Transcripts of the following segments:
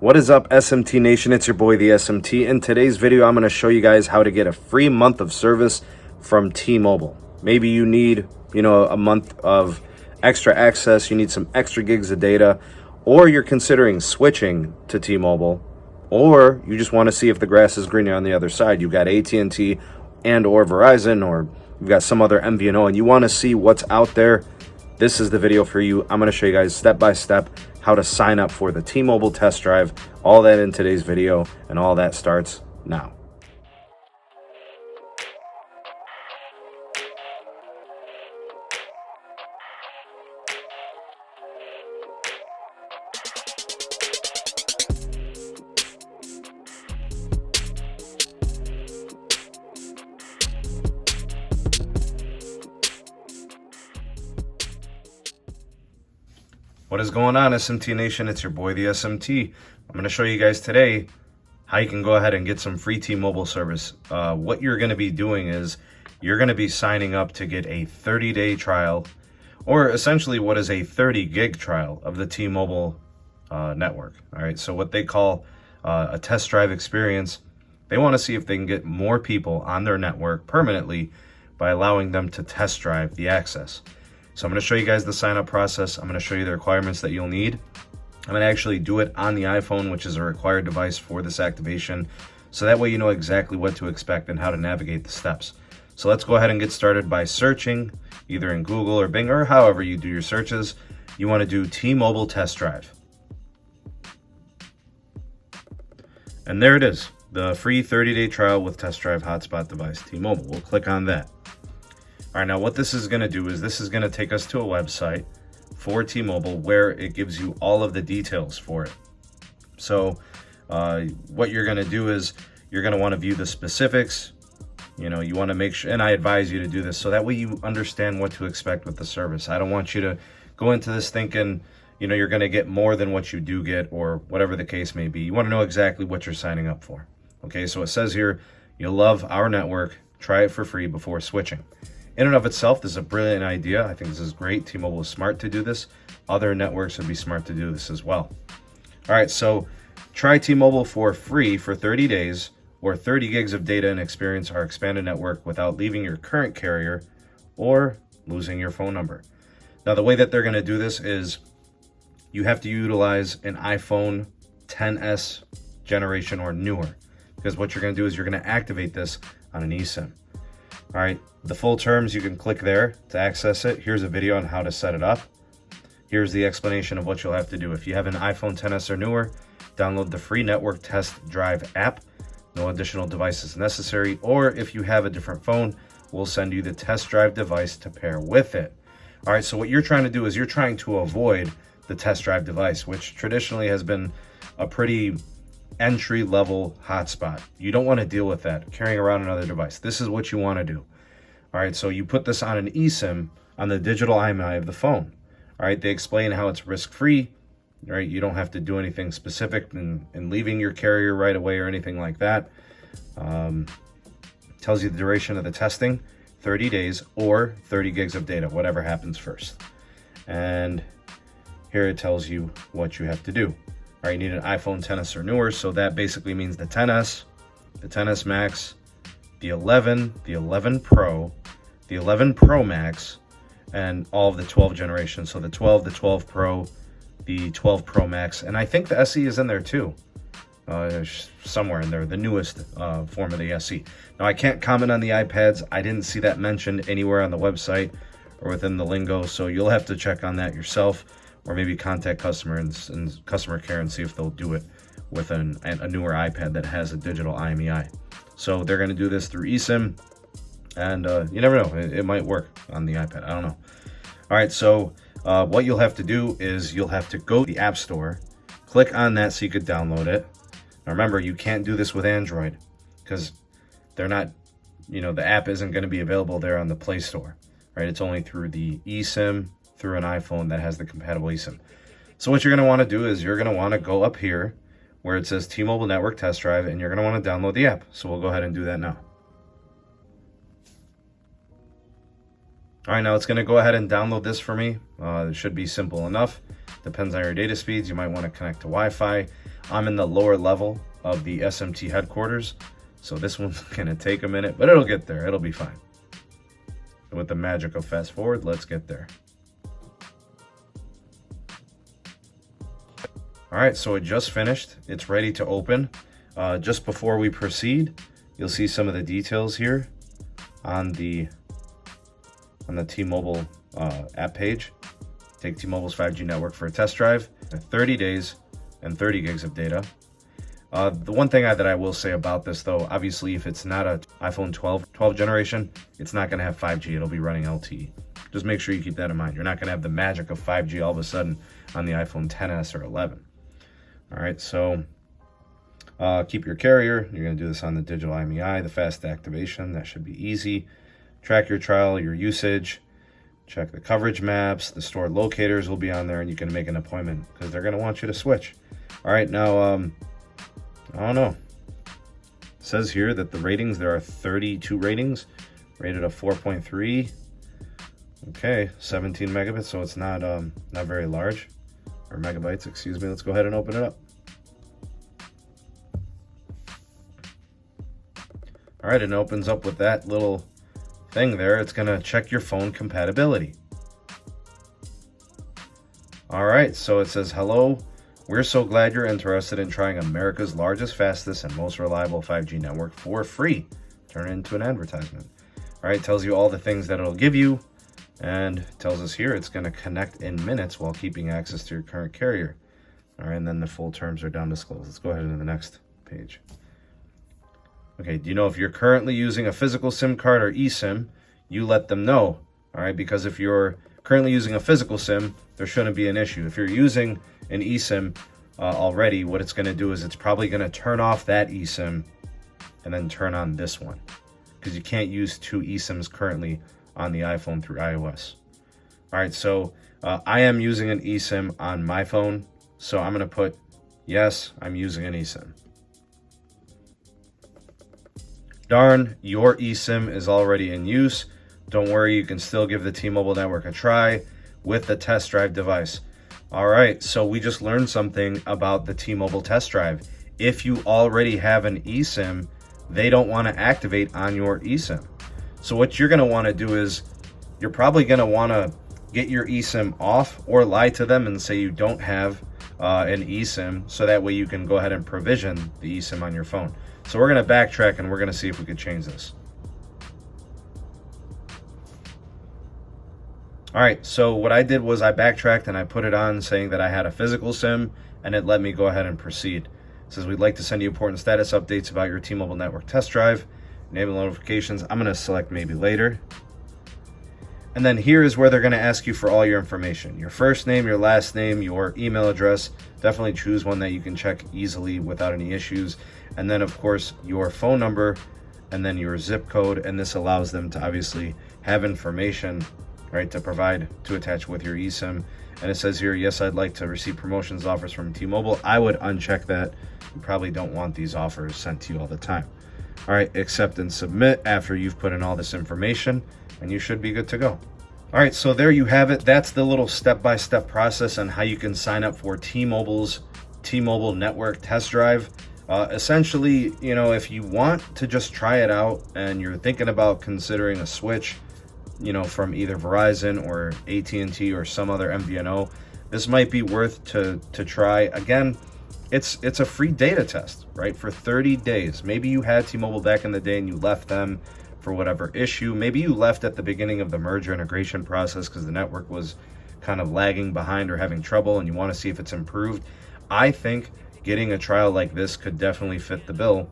What is up, SMT Nation? It's your boy, the SMT. In today's video, I'm going to show you guys how to get a free month of service from T-Mobile. Maybe you need, a month of extra access, you need some extra gigs of data, or you're considering switching to T-Mobile, or you just want to see if the grass is greener on the other side. You've got AT&T and or Verizon, or you've got some other MVNO, and you want to see what's out there. This is the video for you. I'm going to show you guys step by step how to sign up for the T-Mobile test drive, all that in today's video, and all that starts now. What is going on, SMT Nation? It's your boy, the SMT. I'm going to show you guys today how you can go ahead and get some free T-Mobile service. What you're going to be doing is you're going to be signing up to get a 30-day trial, or essentially what is a 30 gig trial of the T-Mobile network. All right, so what they call a test drive experience. They want to see if they can get more people on their network permanently by allowing them to test drive the access. So I'm going to show you guys the sign up process. I'm going to show you the requirements that you'll need. I'm going to actually do it on the iPhone, which is a required device for this activation. So that way you know exactly what to expect and how to navigate the steps. So let's go ahead and get started by searching either in Google or Bing or however you do your searches. You want to do T-Mobile test drive. And there it is, the free 30-day trial with test drive hotspot device, T-Mobile. We'll click on that. All right, now what this is going to do is this is going to take us to a website for T-Mobile where it gives you all of the details for it. So what you're going to do is you're going to want to view the specifics. You want to make sure, and I advise you to do this so that way you understand what to expect with the service. I don't want you to go into this thinking, you're going to get more than what you do get or whatever the case may be. You want to know exactly what you're signing up for. Okay, so it says here, you'll love our network. Try it for free before switching. In and of itself, this is a brilliant idea. I think this is great. T-Mobile is smart to do this. Other networks would be smart to do this as well. All right, so try T-Mobile for free for 30 days or 30 gigs of data and experience our expanded network without leaving your current carrier or losing your phone number. Now, the way that they're going to do this is you have to utilize an iPhone XS generation or newer, because what you're going to do is you're going to activate this on an eSIM. All right, the full terms, you can click there to access it. Here's a video on how to set it up. Here's the explanation of what you'll have to do. If you have an iPhone XS or newer, download the free network test drive app. No additional devices necessary. Or if you have a different phone, we'll send you the test drive device to pair with it. All right, so what you're trying to do is you're trying to avoid the test drive device, which traditionally has been a pretty entry-level hotspot. You don't want to deal with that, carrying around another device. This is what you want to do. All right, so you put this on an eSIM on the digital IMEI of the phone. All right, they explain how it's risk-free. All right, you don't have to do anything specific in leaving your carrier right away or anything like that. Tells you the duration of the testing, 30 days or 30 gigs of data, whatever happens first. And here it tells you what you have to do. All right, you need an iPhone XS or newer, so that basically means the XS, the XS Max, the 11, the 11 Pro, the 11 Pro Max, and all of the 12 generations. So the 12, the 12 Pro, the 12 Pro Max, and I think the SE is in there too, somewhere in there, the newest form of the SE. Now, I can't comment on the iPads. I didn't see that mentioned anywhere on the website or within the lingo, so you'll have to check on that yourself, or maybe contact customer and customer care and see if they'll do it with a newer iPad that has a digital IMEI. So they're going to do this through eSIM, and you never know, it might work on the iPad. I don't know. All right, so what you'll have to do is you'll have to go to the App Store, click on that so you could download it. Now remember, you can't do this with Android because they're not, the app isn't going to be available there on the Play Store, right? It's only through the eSIM, through an iPhone that has the compatible eSIM. So what you're going to want to do is you're going to want to go up here where it says T-Mobile Network Test Drive, and you're going to want to download the app. So we'll go ahead and do that now. All right, now it's going to go ahead and download this for me. It should be simple enough. Depends on your data speeds. You might want to connect to Wi-Fi. I'm in the lower level of the SMT headquarters, so this one's gonna take a minute, but it'll get there. It'll be fine. And with the magic of fast forward, let's get there. All right, so it just finished. It's ready to open. Just before we proceed, you'll see some of the details here on the T-Mobile app page. Take T-Mobile's 5G network for a test drive. 30 days and 30 gigs of data. The one thing that I will say about this, though, obviously, if it's not an iPhone 12 generation, it's not going to have 5G. It'll be running LTE. Just make sure you keep that in mind. You're not going to have the magic of 5G all of a sudden on the iPhone XS or 11. All right, so keep your carrier. You're going to do this on the digital IMEI, the fast activation. That should be easy. Track your trial, your usage. Check the coverage maps. The stored locators will be on there, and you can make an appointment because they're going to want you to switch. All right, now, I don't know. It says here that the ratings, there are 32 ratings, rated a 4.3. Okay, 17 megabits, so it's not very large, or megabytes, excuse me. Let's go ahead and open it up. All right, it opens up with that little thing there. It's gonna check your phone compatibility. All right, so it says, hello. We're so glad you're interested in trying America's largest, fastest, and most reliable 5G network for free. Turn it into an advertisement. All right, tells you all the things that it'll give you, and tells us here it's going to connect in minutes while keeping access to your current carrier. All right, and then the full terms are down disclosed. Let's go ahead to the next page. Okay, do you know if you're currently using a physical SIM card or eSIM? You let them know, all right? Because if you're currently using a physical SIM, there shouldn't be an issue. If you're using an eSIM already, what it's going to do is it's probably going to turn off that eSIM and then turn on this one, because you can't use two eSIMs currently on the iPhone through iOS. All right, so I am using an eSIM on my phone, so I'm going to put, yes, I'm using an eSIM. Darn, your eSIM is already in use. Don't worry, you can still give the T-Mobile network a try with the test drive device. All right, so we just learned something about the T-Mobile test drive. If you already have an eSIM, they don't want to activate on your eSIM. So what you're going to want to do is you're probably going to want to get your eSIM off or lie to them and say you don't have an eSIM, so that way you can go ahead and provision the eSIM on your phone. So we're going to backtrack and we're going to see if we could change this. All right, so what I did was I backtracked and I put it on saying that I had a physical SIM, and it let me go ahead and proceed. It says, we'd like to send you important status updates about your T-Mobile network test drive. Enable notifications. I'm going to select maybe later. And then here is where they're going to ask you for all your information. Your first name, your last name, your email address. Definitely choose one that you can check easily without any issues. And then, of course, your phone number and then your zip code. And this allows them to obviously have information, right, to provide, to attach with your eSIM. And it says here, yes, I'd like to receive promotions offers from T-Mobile. I would uncheck that. You probably don't want these offers sent to you all the time. All right, accept and submit after you've put in all this information, and you should be good to go. All right, so there you have it. That's the little step-by-step process on how you can sign up for T-Mobile's T-Mobile network test drive. Essentially, you know, if you want to just try it out and you're thinking about considering a switch, you know, from either Verizon or AT&T or some other MVNO, this might be worth to try. Again, it's a free data test, right? For 30 days. Maybe you had T-Mobile back in the day and you left them for whatever issue. Maybe you left at the beginning of the merger integration process because the network was kind of lagging behind or having trouble and you want to see if it's improved. I think getting a trial like this could definitely fit the bill.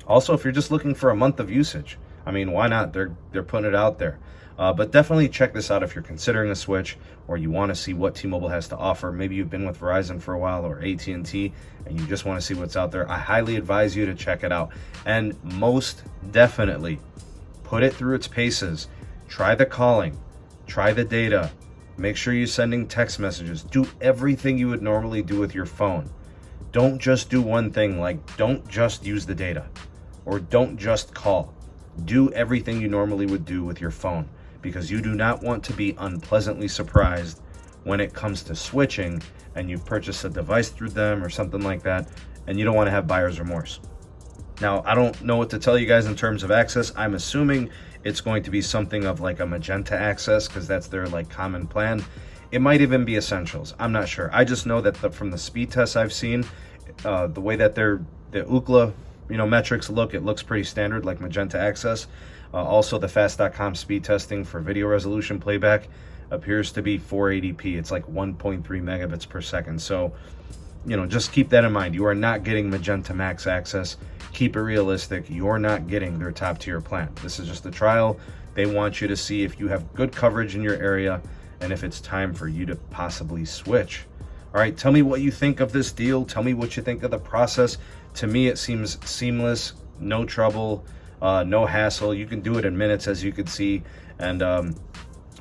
Also, if you're just looking for a month of usage, I mean, why not? They're putting it out there. But definitely check this out if you're considering a switch or you want to see what T-Mobile has to offer. Maybe you've been with Verizon for a while or AT&T and you just want to see what's out there. I highly advise you to check it out. And most definitely, put it through its paces. Try the calling. Try the data. Make sure you're sending text messages. Do everything you would normally do with your phone. Don't just do one thing, like don't just use the data or don't just call. Do everything you normally would do with your phone, because you do not want to be unpleasantly surprised when it comes to switching and you've purchased a device through them or something like that, and you don't want to have buyer's remorse. Now, I don't know what to tell you guys in terms of access. I'm assuming it's going to be something of like a magenta access because that's their like common plan. It might even be essentials. I'm not sure. I just know that from the speed tests I've seen, the way that the Ookla, metrics look, it looks pretty standard like magenta access. Also, the fast.com speed testing for video resolution playback appears to be 480p. It's like 1.3 megabits per second. So, just keep that in mind. You are not getting magenta max access. Keep it realistic. You're not getting their top tier plan. This is just a trial. They want you to see if you have good coverage in your area and if it's time for you to possibly switch. All right, tell me what you think of this deal. Tell me what you think of the process. To me, it seems seamless, no trouble, no hassle. You can do it in minutes, as you can see. And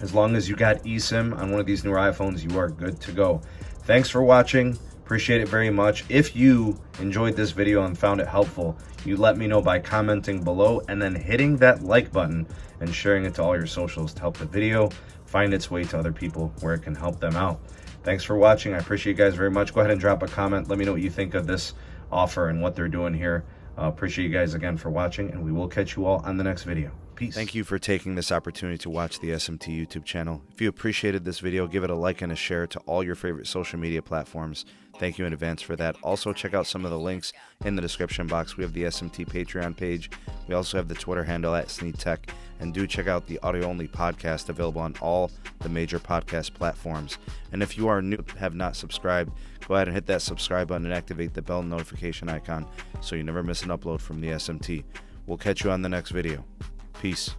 as long as you got eSIM on one of these newer iPhones, you are good to go. Thanks for watching. Appreciate it very much. If you enjoyed this video and found it helpful, you let me know by commenting below and then hitting that like button and sharing it to all your socials to help the video find its way to other people where it can help them out. Thanks for watching. I appreciate you guys very much. Go ahead and drop a comment. Let me know what you think of this offer and what they're doing here. Appreciate you guys again for watching, and we will catch you all on the next video. Peace. Thank you for taking this opportunity to watch the SMT YouTube channel. If you appreciated this video, give it a like and a share to all your favorite social media platforms. Thank you in advance for that. Also, check out some of the links in the description box. We have the SMT Patreon page. We also have the Twitter handle @SneedTech. And do check out the audio-only podcast available on all the major podcast platforms. And if you are new, have not subscribed, go ahead and hit that subscribe button and activate the bell notification icon so you never miss an upload from the SMT. We'll catch you on the next video. Peace.